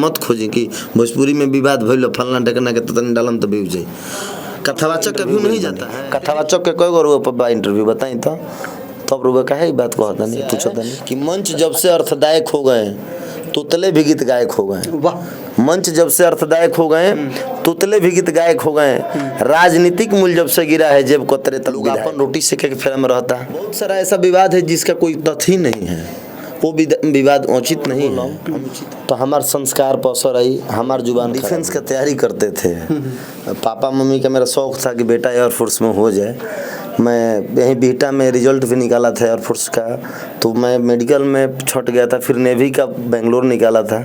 मत खोजी कि भोजपुरी में विवाद भइल फलना ढकना के तनी डालम तो व्यूज जाई। कथावाचक कभी नहीं जाता है। कथावाचक के कोई गौरव पर इंटरव्यू बताई तो तब रुआ कहे बात कहता नहीं पूछता नहीं कि मंच जब से अर्थदायक हो गए तोतले भी गीत गायक हो गए। मंच जब से अर्थदायक हो गए तोतले भी गीत गायक हो गए। राजनीतिक मूल्य जब से गिरा है जेब कोतरे तलुग अपन रोटी सेके के फेरा में रहता है। बहुत सारा ऐसा विवाद है जिसका कोई तथ्य ही नहीं है, वो विवाद उचित नहीं है। तो हमारे संस्कार पर असर आई, हमार जुबान डिफेंस की तैयारी करते थे। पापा मम्मी का मेरा शौक था कि बेटा एयरफोर्स में हो जाए। मैं यहीं बीटा में रिजल्ट भी निकाला था एयरफोर्स का, तो मैं मेडिकल में छट गया था। फिर नेवी का बेंगलोर निकाला था,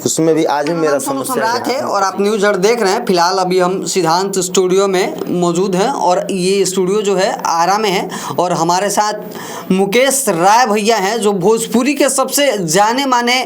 उसमें भी आज भी मेरा समस्या है। और आप न्यूज़ हट देख रहे हैं। फिलहाल अभी हम सिद्धांत स्टूडियो में मौजूद हैं और ये स्टूडियो जो है आरा में है और हमारे साथ मुकेश राय भैया हैं जो भोजपुरी के सबसे जाने माने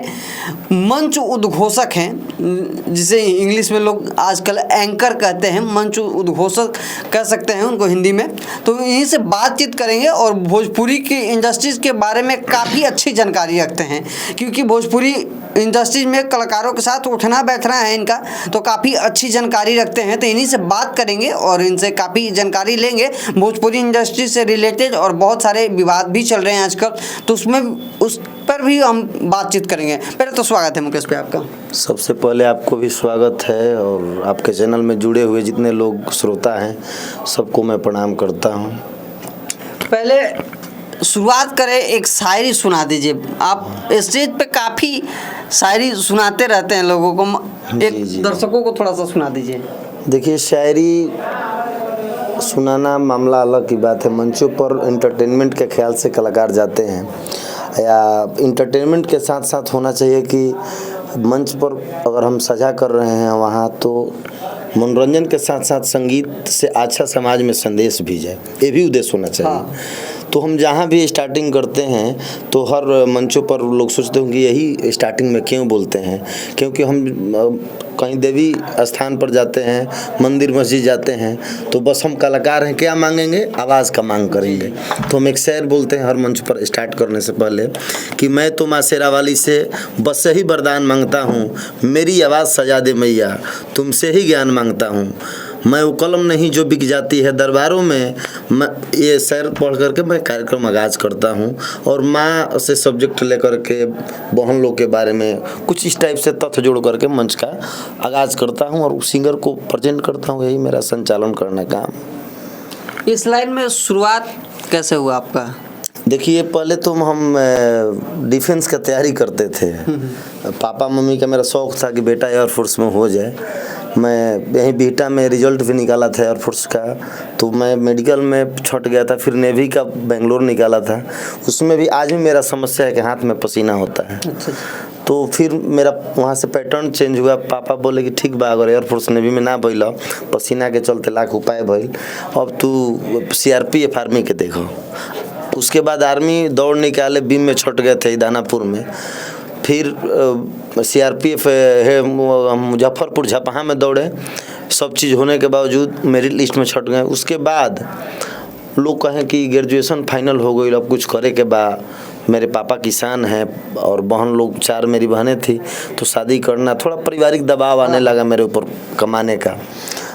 मंच उद्घोषक हैं, जिसे इंग्लिश में लोग आजकल एंकर कहते हैं, मंच उद्घोषक कह सकते हैं उनको हिंदी में। तो यहीं से बातचीत करेंगे और भोजपुरी की इंडस्ट्रीज़ के बारे में काफ़ी अच्छी जानकारी रखते हैं, क्योंकि भोजपुरी इंडस्ट्रीज में कलाकारों के साथ उठना बैठना है इनका, तो काफ़ी अच्छी जानकारी रखते हैं। तो इन्हीं से बात करेंगे और इनसे काफ़ी जानकारी लेंगे भोजपुरी इंडस्ट्री से रिलेटेड। और बहुत सारे विवाद भी चल रहे हैं आजकल, तो उस पर भी हम बातचीत करेंगे। पहले तो स्वागत है मुकेश भाई आपका। सबसे पहले आपको भी स्वागत है और आपके चैनल में जुड़े हुए जितने लोग श्रोता हैं सबको मैं प्रणाम करता हूं। पहले शुरुआत करें, एक शायरी सुना दीजिए। आप स्टेज पे काफ़ी शायरी सुनाते रहते हैं लोगों को, एक दर्शकों को थोड़ा सा सुना दीजिए। देखिए, शायरी सुनाना मामला अलग की बात है। मंचों पर एंटरटेनमेंट के ख्याल से कलाकार जाते हैं, या एंटरटेनमेंट के साथ साथ होना चाहिए कि मंच पर अगर हम सजा कर रहे हैं वहाँ तो मनोरंजन के साथ साथ संगीत से अच्छा समाज में संदेश भी जाए, ये भी उद्देश्य होना चाहिए। हाँ। तो हम जहाँ भी स्टार्टिंग करते हैं तो हर मंचों पर लोग सोचते होंगे यही स्टार्टिंग में क्यों बोलते हैं, क्योंकि हम कहीं देवी स्थान पर जाते हैं, मंदिर मस्जिद जाते हैं तो बस हम कलाकार हैं, क्या मांगेंगे, आवाज़ का मांग करेंगे। तो हम एक शेर बोलते हैं हर मंच पर स्टार्ट करने से पहले कि मैं तो माँ शेरा वाली से बस यही वरदान मांगता हूँ, मेरी आवाज़ सजा दे मैया, तुमसे ही ज्ञान मांगता हूँ। मैं वो कलम नहीं जो बिक जाती है दरबारों में। मैं ये शेर पढ़ करके मैं कार्यक्रम आगाज़ करता हूँ और माँ से सब्जेक्ट लेकर के बहन लोग के बारे में कुछ इस टाइप से तथ्य जोड़ करके मंच का आगाज़ करता हूँ और सिंगर को प्रेजेंट करता हूँ। यही मेरा संचालन करने का काम। इस लाइन में शुरुआत कैसे हुआ आपका? देखिए, पहले तो हम डिफेंस का तैयारी करते थे। पापा मम्मी का मेरा शौक था कि बेटा एयरफोर्स में हो जाए। मैं यहीं बीटा में रिजल्ट भी निकाला था एयरफोर्स का, तो मैं मेडिकल में छट गया था। फिर नेवी का बेंगलोर निकाला था, उसमें भी आज भी मेरा समस्या है कि हाथ में पसीना होता है। अच्छा। तो फिर मेरा वहाँ से पैटर्न चेंज हुआ। पापा बोले कि ठीक बा, अगर एयरफोर्स नेवी में ना भइल पसीना के चलते लाख उपाय भइल, अब तू CRPF आर्मी के देखो। उसके बाद आर्मी दौड़ निकाले, बीम में छट गए थे दानापुर में। फिर CRPF है मुजफ्फरपुर झपहा में दौड़े। सब चीज़ होने के बावजूद मेरिट लिस्ट में छट गए। उसके बाद लोग कहें कि ग्रेजुएशन फाइनल हो गई, अब कुछ करे के बाद मेरे पापा किसान हैं और बहन लोग 4 मेरी बहनें थी, तो शादी करना, थोड़ा पारिवारिक दबाव आने लगा मेरे ऊपर कमाने का।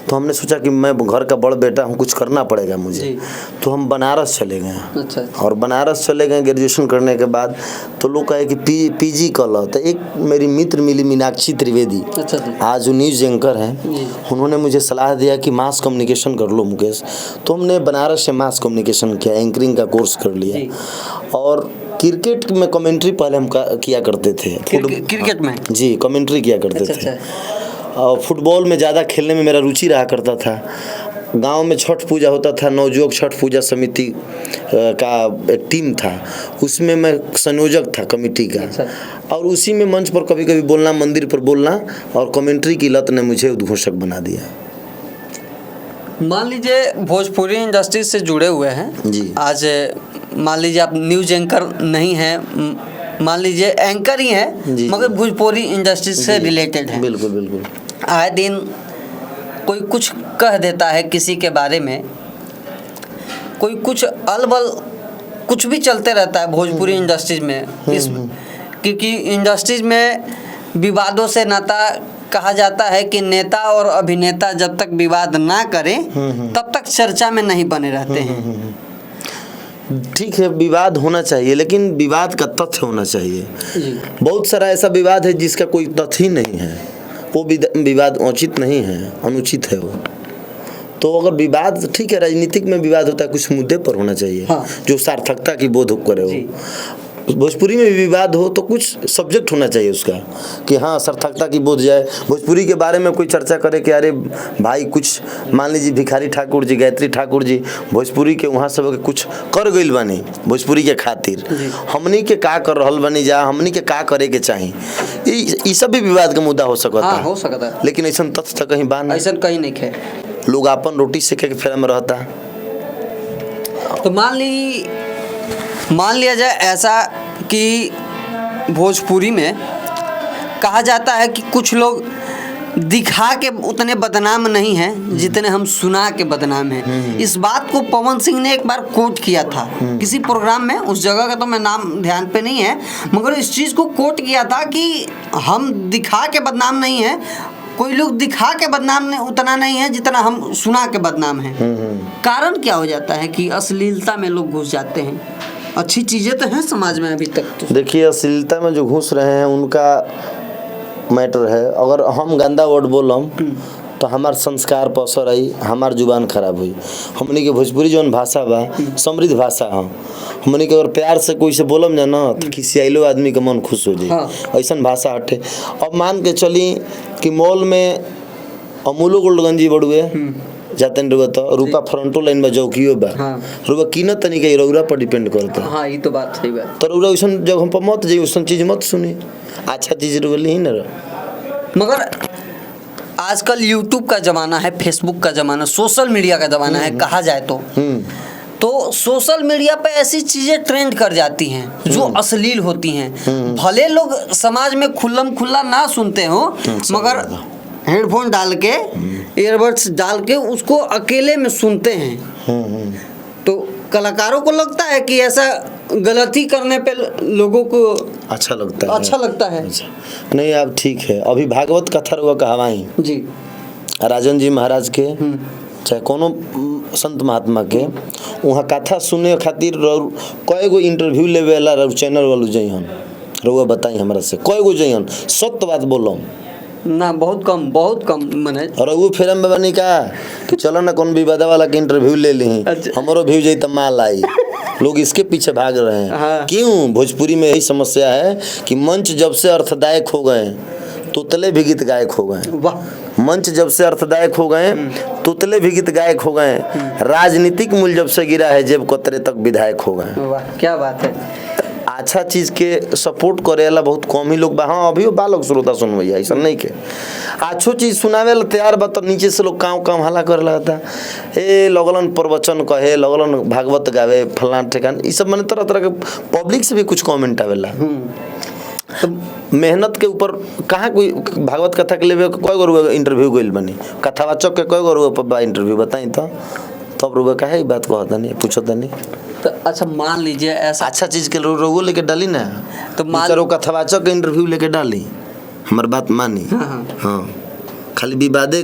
तो हमने सोचा कि मैं घर का बड़ बेटा हूँ, कुछ करना पड़ेगा मुझे। तो हम बनारस चले गए। अच्छा। और बनारस चले गए ग्रेजुएशन करने के बाद। तो लोग कहे कि PG कर लो। तो एक मेरी मित्र मिली मीनाक्षी त्रिवेदी। अच्छा। आज वो न्यूज़ एंकर हैं, उन्होंने मुझे सलाह दिया कि मास कम्युनिकेशन कर लो मुकेश। तो हमने बनारस से मास कम्युनिकेशन किया, एंकरिंग का कोर्स कर लिया। और क्रिकेट में कमेंट्री पहले हम किया करते थे। क्रिकेट में जी कमेंट्री किया करते थे। और फुटबॉल में ज़्यादा खेलने में मेरा रुचि रहा करता था। गांव में छठ पूजा होता था, नवयुवक छठ पूजा समिति का एक टीम था, उसमें मैं संयोजक था कमेटी का। और उसी में मंच पर कभी कभी बोलना, मंदिर पर बोलना, और कमेंट्री की लत ने मुझे उद्घोषक बना दिया। मान लीजिए भोजपुरी इंडस्ट्री से जुड़े हुए हैं जी। आज मान लीजिए आप न्यूज़ एंकर नहीं हैं, मान लीजिए एंकर ही हैं, मगर भोजपुरी इंडस्ट्री से रिलेटेड है। बिल्कुल बिल्कुल। आए दिन कोई कुछ कह देता है किसी के बारे में, कोई कुछ अलबल कुछ भी चलते रहता है भोजपुरी इंडस्ट्रीज में। क्योंकि इंडस्ट्रीज में विवादों से नाता, कहा जाता है कि नेता और अभिनेता जब तक विवाद ना करें तब तक चर्चा में नहीं बने रहते हैं। ठीक है, विवाद होना चाहिए, लेकिन विवाद का तथ्य होना चाहिए। बहुत सारा ऐसा विवाद है जिसका कोई तथ्य ही नहीं है, वो विवाद उचित नहीं है, अनुचित है वो। तो अगर विवाद, ठीक है, राजनीतिक में विवाद होता है, कुछ मुद्दे पर होना चाहिए। हाँ। जो सार्थकता की बोध करे हो। भोजपुरी में भी विवाद हो तो कुछ सब्जेक्ट होना चाहिए उसका, कि हाँ सार्थकता की बोध जाए। भोजपुरी के बारे में कोई चर्चा करे कि अरे भाई कुछ, मान लीजिए भिखारी ठाकुर जी, गायत्री ठाकुर जी भोजपुरी के वहाँ सब कुछ कर गइल बानी भोजपुरी के खातिर, हमनी के का कर रहल बानी, जा हमनी के का करे के चाही, ये सब भी विवाद का मुद्दा हो सकता है। हो सकता है, लेकिन ऐसा तथ्य कहीं बान, ऐसा कहीं नहीं है। लोग अपन रोटी सेके के फेरा में रहता। तो मान लिया जाए ऐसा कि भोजपुरी में कहा जाता है कि कुछ लोग दिखा के उतने बदनाम नहीं हैं जितने हम सुना के बदनाम हैं। इस बात को पवन सिंह ने एक बार कोट किया था किसी प्रोग्राम में, उस जगह का तो मैं नाम ध्यान पे नहीं है, मगर इस चीज़ को कोट किया था कि हम दिखा के बदनाम नहीं हैं, कोई लोग दिखा के बदनाम उतना नहीं है जितना हम सुना के बदनाम हैं। कारण क्या हो जाता है कि अश्लीलता में लोग घुस जाते हैं। अच्छी चीज़ें तो हैं समाज में अभी तक तो। देखिए, अश्लीलता में जो घुस रहे हैं उनका मैटर है। अगर हम गंदा वर्ड बोलम तो हमार संस्कार पर असर आई, हमार जुबान खराब हुई। हमनी के भोजपुरी जौन भाषा बा समृद्ध भाषा है। हमनी के अगर प्यार से कोई से बोलम जाना तो खिसियाइलो आदमी का मन खुश हो जाए। हाँ। ऐसा भाषा हटे। अब मान के चली कि मॉल में अमूलो गोल्डगंजी बड़ुए जाते रुआ तो रूपा फ्रंटो लाइन में जौकियो बा। हाँ। रुआ कीनत तनी के रौरा पर डिपेंड करता। हाँ, ये तो बात सही बा। तो रौरा वैसन जब हम पर मत जाइए, वैसन चीज मत सुनी, अच्छा चीज रुआ ली ना रहा। मगर आजकल यूट्यूब का ज़माना है, फेसबुक का ज़माना, सोशल मीडिया का ज़माना है कहा जाए तो सोशल मीडिया पे ऐसी चीज़ें ट्रेंड कर जाती हैं जो अश्लील होती हैं। भले लोग समाज में खुल्लम खुल्ला ना सुनते हो, मगर हेडफोन डाल के, ईयरबड्स डाल के उसको अकेले में सुनते हैं। तो कलाकारों को लगता है कि ऐसा गलती करने पे लोगों को अच्छा लगता है। अच्छा लगता है। अच्छा। नहीं, अब ठीक है। अभी भागवत कथा रुआ कहवाई जी, राजन जी महाराज के चाहे कोनो संत महात्मा के, वहाँ कथा सुने खातिर कई गो इंटरव्यू लेवे वाला चैनल वालू जइहन, रुआ बताई हमरा से कई गो जइहन, सत्य बात बोलम ना, बहुत कम मने। और वो फिल्म में बनी का तो चलो ना कौन विवाद वाला के इंटरव्यू ले ली। अच्छा। हमारो व्यू जाई तो माल आई। लोग इसके पीछे भाग रहे हैं। हाँ। क्यों? भोजपुरी में यही समस्या है कि मंच जब से अर्थदायक हो गए तुतले भी गीत गायक हो गए। वाह। मंच जब से अर्थदायक हो गए तुतले भी गीत गायक हो गए। राजनीतिक मूल्य जब से गिरा है जेब कतरे तक विधायक हो गए। वाह, क्या बात है। अच्छा चीज के सपोर्ट करे वाला बहुत कम ही लोग बा। हाँ, अभी बालक श्रोता सुनवैया, ऐसा नहीं के अच्छो चीज सुनावे ला तैयार बा तो नीचे से लोग काम हल्ला करे लगता। ए लगलन प्रवचन कहे, लगलन भागवत गावे, फलाना ठेकान, ये सब मैंने तरह तरह के पब्लिक से भी कुछ कमेंट आवेला। तो मेहनत के ऊपर कहाँ कोई भागवत कथा के लिए कोई गो इंटरव्यू गइल बनी, कथावाचक के कोई गो इंटरव्यू बताई तो तब रुआ का है बात कहता नहीं, पूछता नहीं। तो अच्छा मान लीजिए ऐसा अच्छा चीज के रोगो लेके डाली ना, तो मान कथावाचक के इंटरव्यू लेके डाली, हमार बात मानी। हाँ, खाली विवादे